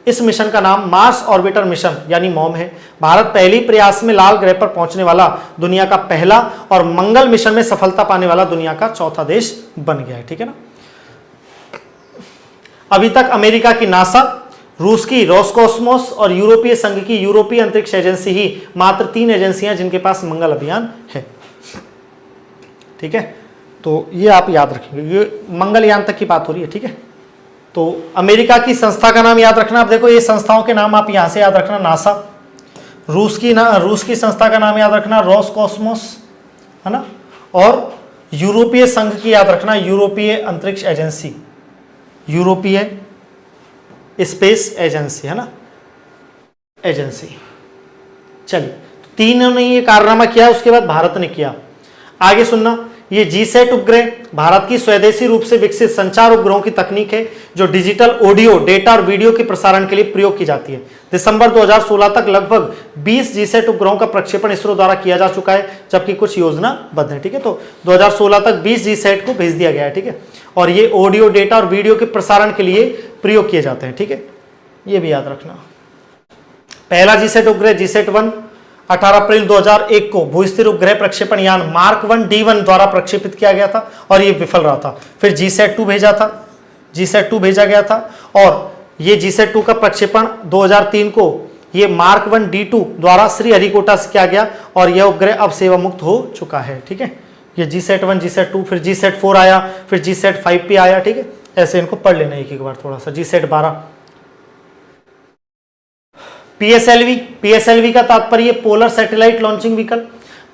इस मिशन का नाम मार्स ऑर्बिटर मिशन यानी मॉम है। भारत पहली प्रयास में लाल ग्रह पर पहुंचने वाला दुनिया का पहला और मंगल मिशन में सफलता पाने वाला दुनिया का चौथा देश बन गया है, ठीक है ना। अभी तक अमेरिका की नासा, रूस की रोसकॉस्मोस और यूरोपीय संघ की यूरोपीय अंतरिक्ष एजेंसी ही मात्र 3 एजेंसियां जिनके पास मंगल अभियान है, ठीक है। तो ये आप याद रखेंगे, ये मंगलयान तक की बात हो रही है, ठीक है। तो अमेरिका की संस्था का नाम याद रखना। आप देखो ये संस्थाओं के नाम आप यहां से याद रखना, नासा, रूस की संस्था का नाम याद रखना रोसकॉस्मोस, है ना, और यूरोपीय संघ की याद रखना यूरोपीय अंतरिक्ष एजेंसी, यूरोपीय स्पेस एजेंसी, है ना, एजेंसी। चलिए, तीनों ने ये कारनामा किया, उसके बाद भारत ने किया। आगे सुनना, ये जीसैट उपग्रह भारत की स्वदेशी रूप से विकसित संचार उपग्रहों की तकनीक है जो डिजिटल ऑडियो, डेटा और वीडियो के प्रसारण के लिए प्रयोग की जाती है। दिसंबर 2016 तक लगभग 20 जीसैट उपग्रहों का प्रक्षेपण इसरो द्वारा किया जा चुका है, जबकि कुछ योजनाबद्ध है, ठीक है। तो 2016 तक 20 जीसैट को भेज दिया गया है, ठीक है, और ये ऑडियो, डेटा और वीडियो के प्रसारण के लिए प्रयोग किए जाते हैं, ठीक है, ये भी याद रखना। पहला जीसैट उपग्रह जीसैट 1 18 अप्रैल 2001 को भूस्थिर उपग्रह प्रक्षेपण यान मार्क 1 D1 द्वारा प्रक्षेपित किया गया था और ये विफल रहा था। फिर जीसैट 2 भेजा था, जीसैट 2 भेजा गया था और ये जीसैट 2 का प्रक्षेपण 2003 को ये मार्क 1 D2 द्वारा श्रीहरिकोटा से किया गया और यह उपग्रह अब सेवा मुक्त हो चुका है, ठीक है। ये जीसैट 1, जीसैट 2, फिर जीसैट 4 आया, फिर जीसैट 5 पे आया, ठीक है। ऐसे इनको पढ़ लेना एक बार थोड़ा सा। जीसैट 12, पीएसएलवी का तात्पर्य polar satellite launching vehicle,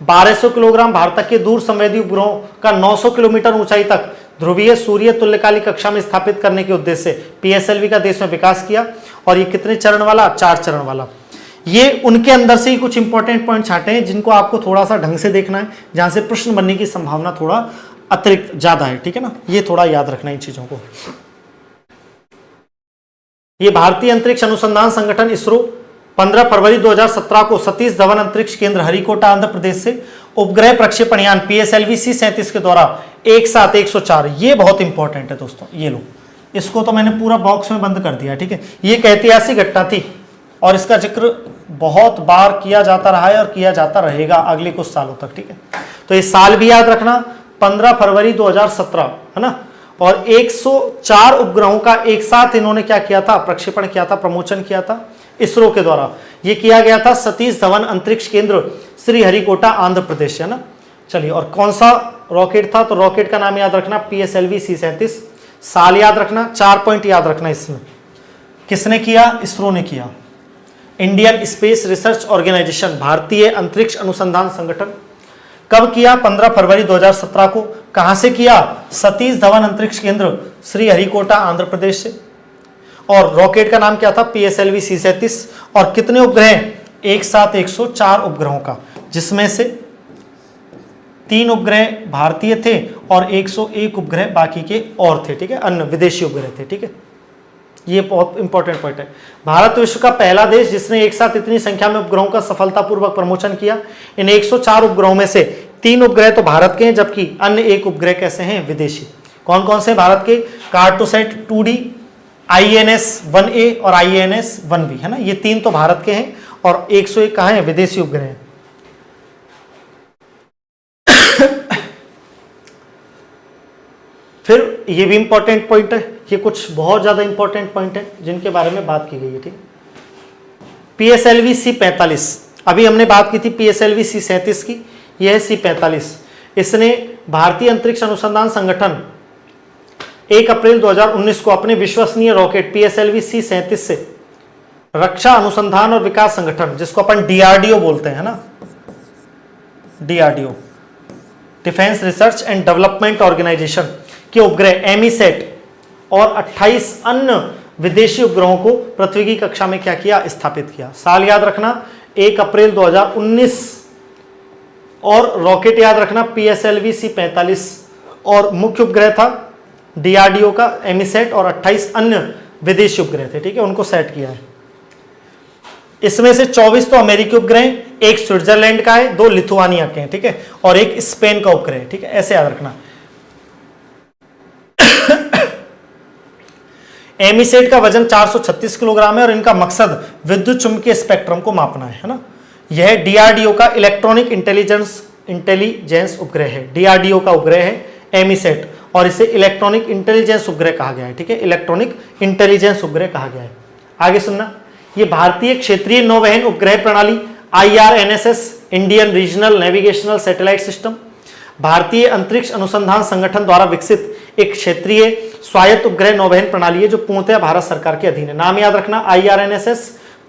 1200 kilogram भार तक के दूर संवेदी उपग्रहों का 900 किलोमीटर ऊंचाई तक ध्रुवीय सूर्य तुल्यकालिक कक्षा में स्थापित करने के उद्देश्य से पीएसएलवी का देश में विकास किया। और ये कितने चरण वाला? 4 चरण वाला। ये उनके अंदर से ही कुछ इंपॉर्टेंट पॉइंट छांटे हैं जिनको आपको थोड़ा सा ढंग से देखना है, जहां से प्रश्न बनने की संभावना थोड़ा अतिरिक्त ज्यादा है, ठीक है ना। ये थोड़ा याद रखना इन चीजों को। ये भारतीय अंतरिक्ष अनुसंधान संगठन इसरो 15 फरवरी 2017 को सतीश धवन अंतरिक्ष केंद्र हरिकोटा आंध्र प्रदेश से उपग्रह प्रक्षेपण यान PSLV C-37 के द्वारा एक साथ 104, ये बहुत इंपॉर्टेंट है दोस्तों, ये लो, इसको तो मैंने पूरा बॉक्स में बंद कर दिया, ठीक है। ये एक ऐतिहासिक घटना थी और इसका जिक्र बहुत बार किया जाता रहा है और किया जाता रहेगा अगले कुछ सालों तक, ठीक है। तो ये साल भी याद रखना, 15 फरवरी 2017, है ना। और 104 उपग्रहों का एक साथ इन्होंने क्या किया था? प्रक्षेपण किया था, प्रमोशन किया था इसरो के द्वारा। ये किया गया था सतीश धवन अंतरिक्ष केंद्र श्रीहरिकोटा आंध्र प्रदेश, है ना। चलिए, और कौन सा रॉकेट था? तो रॉकेट का नाम याद रखना PSLV C-37। साल याद रखना, 4 पॉइंट याद रखना इसमें। किसने किया? इसरो ने किया। इंडियन स्पेस रिसर्च ऑर्गेनाइजेशन, भारतीय अंतरिक्ष अनुसंधान संगठन। कब किया? 15 फरवरी 2017 को। कहां से किया? सतीश धवन अंतरिक्ष केंद्र श्रीहरिकोटा आंध्र प्रदेश से। और रॉकेट का नाम क्या था? PSLV C-37। और कितने उपग्रह? एक साथ 104 उपग्रहों का, जिसमें से 3 उपग्रह भारतीय थे और 101 उपग्रह बाकी के और थे, ठीक है, अन्य विदेशी उपग्रह थे, ठीक है। ये बहुत इंपॉर्टेंट पॉइंट है। भारत विश्व का पहला देश जिसने एक साथ इतनी संख्या में उपग्रहों का सफलतापूर्वक प्रमोशन किया। इन 104 उपग्रहों में से 3 उपग्रह तो भारत के हैं, जबकि अन्य 1 उपग्रह कैसे हैं? विदेशी। कौन कौन से भारत के? कार्टोसैट 2D, INS 1A और INS 1B, है ना। ये 3 तो भारत के हैं और 101 कहाँ है? विदेशी उपग्रह हैं। फिर ये भी इंपॉर्टेंट पॉइंट है, ये कुछ बहुत ज्यादा इंपॉर्टेंट पॉइंट है जिनके बारे में बात की गई है, ठीक। PSLV C-45, अभी हमने बात की थी PSLV C-37 की, यह है C-45। इसने भारतीय अंतरिक्ष अनुसंधान संगठन 1 अप्रैल 2019 को अपने विश्वसनीय रॉकेट PSLV C-37 से रक्षा अनुसंधान और विकास संगठन, जिसको अपन DRDO बोलते हैं ना, DRDO, defence research and development organisation के उपग्रह एमीसेट और 28 अन्य विदेशी उपग्रहों को पृथ्वी की कक्षा में क्या किया? स्थापित किया। साल याद रखना, 1 अप्रैल 2019। और रॉकेट याद रखना PSLV C-45 और मुख्य उपग्रह था DRDO का एमीसेट और 28 अन्य विदेशी उपग्रह थे, ठीक है, उनको सेट किया है। इसमें से 24 तो अमेरिकी उपग्रह, 1 स्विट्जरलैंड का है, 2 लिथुआनिया के हैं, ठीक है, और 1 स्पेन का उपग्रह है, ठीक है, ऐसे याद रखना। एमीसेट का वजन 436 किलोग्राम है और इनका मकसद विद्युत चुंबकीय स्पेक्ट्रम को मापना है ना। यह डीआरडीओ का इलेक्ट्रॉनिक इंटेलिजेंस उपग्रह है। डीआरडीओ का उपग्रह है एमीसेट और इसे इलेक्ट्रॉनिक इंटेलिजेंस उपग्रह कहा गया है, ठीक है, इलेक्ट्रॉनिक इंटेलिजेंस उपग्रह कहा गया है। आगे सुनना, ये भारतीय क्षेत्रीय नौवहन उपग्रह प्रणाली IRNSS, Indian regional navigational satellite system, भारतीय अंतरिक्ष अनुसंधान संगठन द्वारा विकसित एक क्षेत्रीय स्वायत्त उपग्रह नौवहन प्रणाली है जो पूर्णतः भारत सरकार के अधीन है। नाम याद रखना, IRNSS,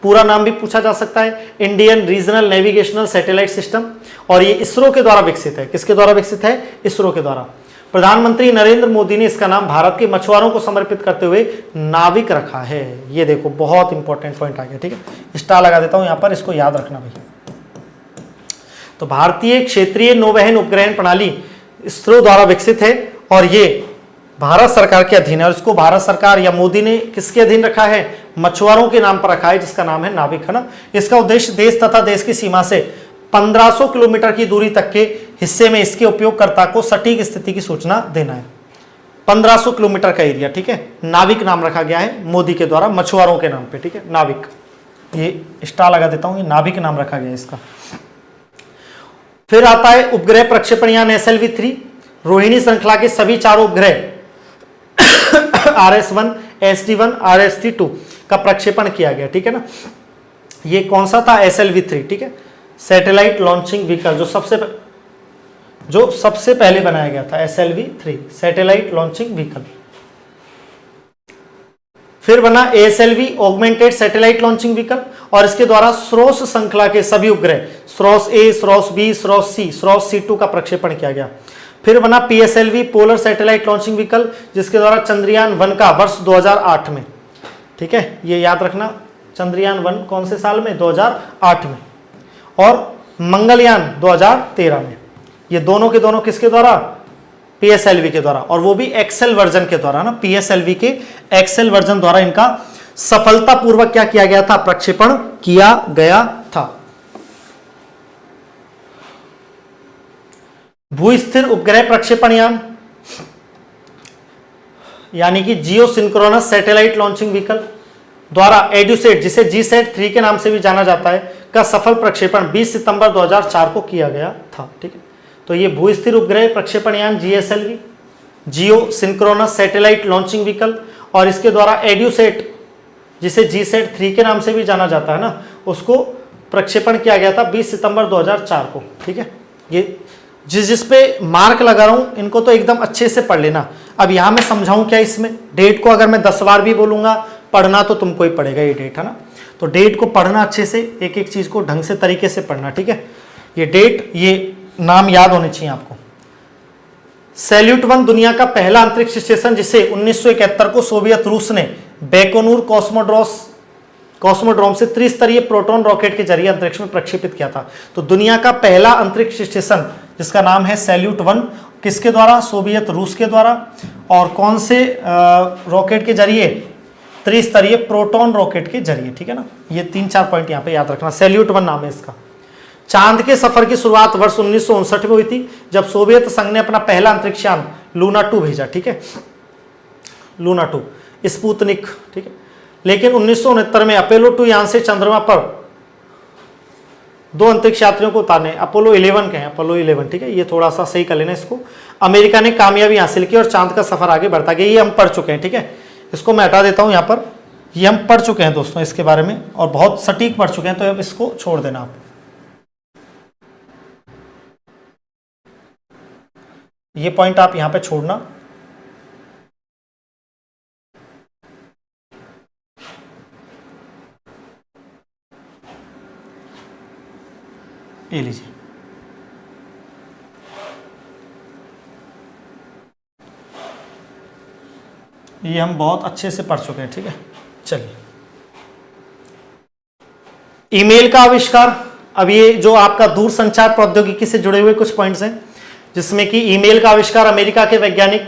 पूरा नाम भी पूछा जा सकता है, Indian regional navigational satellite system, और ये इसरो के द्वारा विकसित है। किसके द्वारा विकसित है? इसरो के द्वारा। प्रधानमंत्री नरेंद्र मोदी ने इसका नाम भारत के मछुआरों को समर्पित करते हुए नाविक रखा है। ये देखो बहुत इंपॉर्टेंट पॉइंट आ गया, ठीक है, स्टार लगा देता हूं यहां पर, इसको याद रखना भैया। तो भारतीय क्षेत्रीय नौवहन उपग्रहण प्रणाली इसरो द्वारा विकसित है और ये भारत सरकार के अधीन है और इसको भारत सरकार या मोदी ने किसके अधीन रखा है? मछुआरों के नाम पर रखा है, जिसका नाम है नाविक, है ना। इसका उद्देश्य देश तथा देश की सीमा से 1500 किलोमीटर की दूरी तक के हिस्से में इसके उपयोगकर्ता को सटीक स्थिति की सूचना देना है। 1500 किलोमीटर का एरिया, ठीक है। नाविक नाम रखा गया है मोदी के द्वारा मछुआरों के नाम पे, ठीक है, नाविक। ये स्टार लगा देता हूं, ये नाविक नाम रखा गया इसका। फिर आता है उपग्रह प्रक्षेपण यान SLV-3। रोहिणी श्रृंखला के सभी चारों उपग्रह RS-1, SD-1, RS-2 का प्रक्षेपण किया गया, ठीक है ना। ये कौन सा था? SLV-3, ठीक है, सैटेलाइट लॉन्चिंग व्हीकल, जो सबसे पहले बनाया गया था, SLV-3 सैटेलाइट लॉन्चिंग व्हीकल। फिर बना ASLV augmented satellite launching vehicle और इसके द्वारा स्रोस श्रृंखला के सभी उपग्रह स्रोस A, स्रोस B, स्रोस C, स्रोस C2 का प्रक्षेपण किया गया। फिर बना PSLV polar satellite launching vehicle, जिसके द्वारा चंद्रयान 1 का वर्ष 2008 में, ठीक है, ये याद रखना, चंद्रयान 1 कौन से साल में? 2008 में, और मंगलयान 2013 में। ये दोनों के दोनों किसके द्वारा? PSLV के द्वारा, और वो भी एक्सेल वर्जन के द्वारा ना, PSLV के एक्सेल वर्जन द्वारा इनका सफलतापूर्वक क्या किया गया था? प्रक्षेपण किया गया था। भूस्थिर उपग्रह प्रक्षेपण यान यानी कि जियो सिंक्रोनस सैटेलाइट लॉन्चिंग व्हीकल द्वारा एड्यूसेट, जिसे GSAT-3 के नाम से भी जाना जाता है, का सफल प्रक्षेपण 20 सितंबर 2004 को किया गया था, ठीक है। तो ये भूस्थिर उपग्रह प्रक्षेपण यान GSLV, जियो सिंक्रोनस सैटेलाइट लॉन्चिंग व्हीकल, और इसके द्वारा एड्यूसेट, जिसे GSAT-3 के नाम से भी जाना जाता है ना, उसको प्रक्षेपण किया गया था 20 सितंबर 2004 को, ठीक है। ये जिस पे मार्क लगा रहा हूं इनको तो एकदम अच्छे से पढ़ लेना। अब यहां मैं समझाऊं क्या इसमें? डेट को अगर मैं 10 बार भी बोलूंगा, पढ़ना तो तुमको ही पड़ेगा, ये डेट है ना। तो डेट को पढ़ना अच्छे से, एक एक चीज को ढंग से तरीके से पढ़ना, ठीक है। ये डेट, ये नाम याद होने चाहिए आपको। सैल्यूट 1 दुनिया का पहला अंतरिक्ष स्टेशन, जिसे 1971 को सोवियत रूस ने बैकोनूर कॉस्मोड्रोम से त्रिस्तरीय प्रोटॉन रॉकेट के जरिए अंतरिक्ष में प्रक्षेपित किया था। तो दुनिया का पहला अंतरिक्ष स्टेशन जिसका नाम है सैल्यूट 1, किसके द्वारा? सोवियत रूस के द्वारा। और कौन से रॉकेट के जरिए? त्रिस्तरीय प्रोटॉन रॉकेट के जरिए, ठीक है ना। ये 3-4 पॉइंट यहाँ पे याद रखना। सैल्यूट 1 नाम है इसका। चांद के सफर की शुरुआत वर्ष 1959 में हुई थी, जब सोवियत संघ ने अपना पहला अंतरिक्ष यान लूना 2 भेजा, ठीक है, लूना 2 स्पुतनिक, ठीक है। लेकिन 1969 में अपोलो 2 यान से चंद्रमा पर 2 अंतरिक्ष यात्रियों को उतारने, अपोलो 11 के हैं, अपोलो 11, ठीक है, ये थोड़ा सा सही कर लेना इसको। अमेरिका ने कामयाबी हासिल की और चांद का सफर आगे बढ़ता गया। ये हम पढ़ चुके हैं, ठीक है, इसको मैं हटा देता हूं यहाँ पर। ये हम पढ़ चुके हैं दोस्तों इसके बारे में, और बहुत सटीक पढ़ चुके हैं, तो अब इसको छोड़ देना आप। ये पॉइंट आप यहां पे छोड़ना। ये लीजिए, ये हम बहुत अच्छे से पढ़ चुके हैं, ठीक है। चलिए, ईमेल का आविष्कार। अब ये जो आपका दूरसंचार प्रौद्योगिकी से जुड़े हुए कुछ पॉइंट्स हैं, जिसमें कि ईमेल का आविष्कार अमेरिका के वैज्ञानिक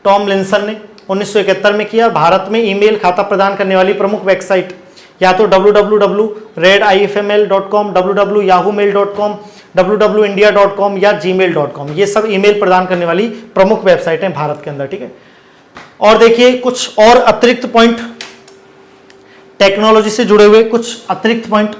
टॉम लिंसन ने 1971 में किया। भारत में ईमेल खाता प्रदान करने वाली प्रमुख वेबसाइट या तो www.redifml.com, www.yahoomail.com, www.india.com या gmail.com, ये सब ईमेल प्रदान करने वाली प्रमुख वेबसाइट हैं भारत के अंदर, ठीक है। और देखिए कुछ और अतिरिक्त पॉइंट, टेक्नोलॉजी से जुड़े हुए कुछ अतिरिक्त पॉइंट